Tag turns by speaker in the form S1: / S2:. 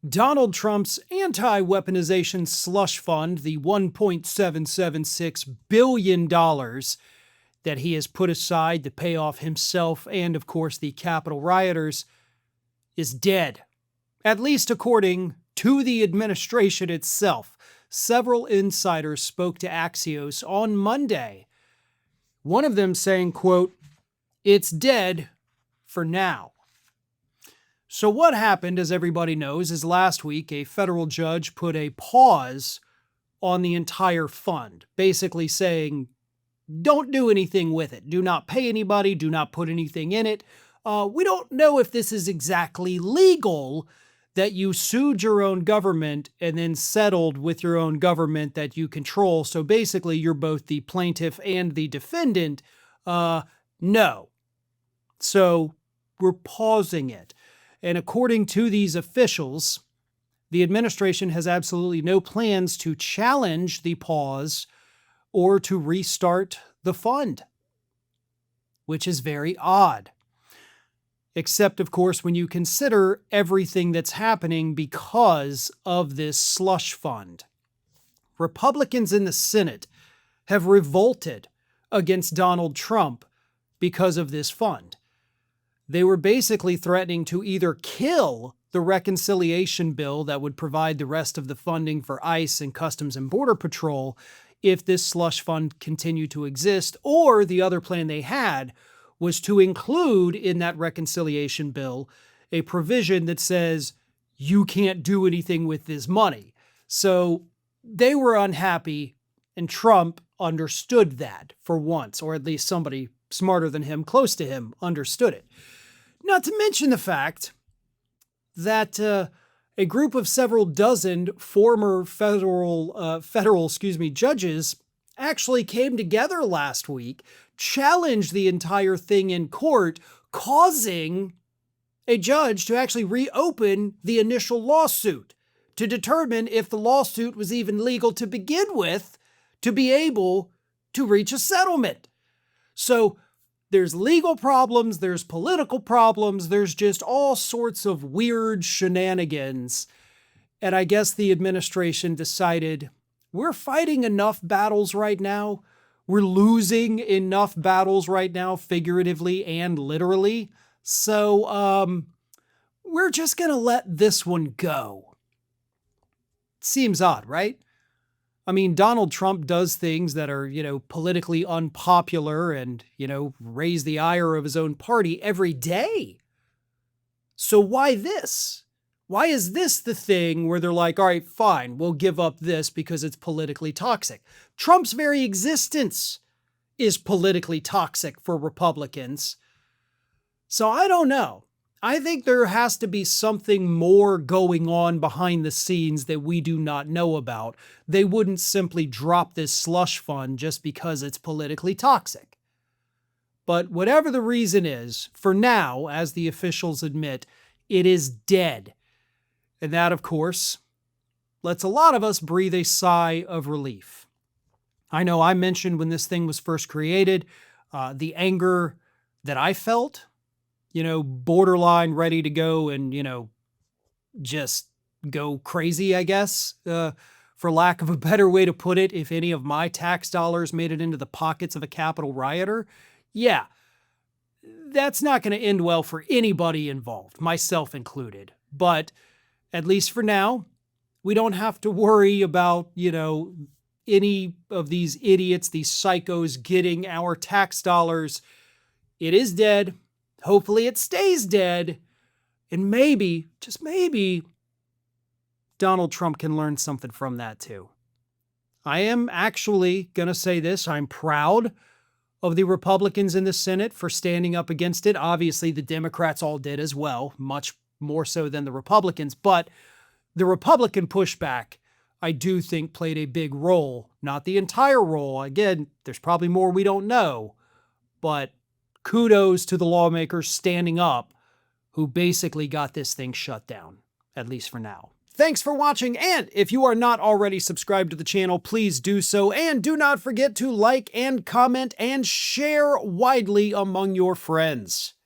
S1: Donald Trump's Anti-Weaponization Slush Fund, the $1.776 billion that he has put aside to pay off himself and, of course, the Capitol rioters, is dead. At least according to the administration itself. Several insiders spoke to Axios on Monday. One of them saying, quote, "It's dead for now." So what happened, as everybody knows, is last week a federal judge put a pause on the entire fund, basically saying, don't do anything with it. Do not pay anybody. Do not put anything in it. We don't know if this is exactly legal that you sued your own government and then settled with your own government that you control. So basically, you're both the plaintiff and the defendant. No. So we're pausing it. And according to these officials, the administration has absolutely no plans to challenge the pause or to restart the fund, which is very odd. Except, of course, when you consider everything that's happening because of this slush fund. Republicans in the Senate have revolted against Donald Trump because of this fund. They were basically threatening to either kill the reconciliation bill that would provide the rest of the funding for ICE and Customs and Border Patrol if this slush fund continued to exist, or the other plan they had was to include in that reconciliation bill a provision that says you can't do anything with this money. So they were unhappy, and Trump understood that for once, or at least somebody smarter than him, close to him, understood it. Not to mention the fact that a group of several dozen former federal judges actually came together last week, challenged the entire thing in court, causing a judge to actually reopen the initial lawsuit to determine if the lawsuit was even legal to begin with, to be able to reach a settlement. So there's legal problems, there's political problems, there's just all sorts of weird shenanigans. And I guess the administration decided, we're fighting enough battles right now. We're losing enough battles right now, figuratively and literally. So we're just going to let this one go. Seems odd, right? I mean, Donald Trump does things that are, politically unpopular and, raise the ire of his own party every day. So why this? Why is this the thing where they're like, all right, fine, we'll give up this because it's politically toxic? Trump's very existence is politically toxic for Republicans. So I don't know. I think there has to be something more going on behind the scenes that we do not know about. They wouldn't simply drop this slush fund just because it's politically toxic. But whatever the reason is, for now, as the officials admit, it is dead. And that, of course, lets a lot of us breathe a sigh of relief. I know I mentioned when this thing was first created, the anger that I felt, borderline ready to go and, just go crazy, I guess, for lack of a better way to put it, if any of my tax dollars made it into the pockets of a Capitol rioter. Yeah, that's not going to end well for anybody involved, myself included. But at least for now, we don't have to worry about, any of these idiots, these psychos getting our tax dollars. It is dead. Hopefully it stays dead. And maybe, just maybe, Donald Trump can learn something from that too. I am actually going to say this. I'm proud of the Republicans in the Senate for standing up against it. Obviously, the Democrats all did as well, much more so than the Republicans. But the Republican pushback, I do think, played a big role. Not the entire role. Again, there's probably more we don't know. But kudos to the lawmakers standing up who basically got this thing shut down, at least for now. Thanks for watching, and if you are not already subscribed to the channel, please do so, and do not forget to like and comment and share widely among your friends.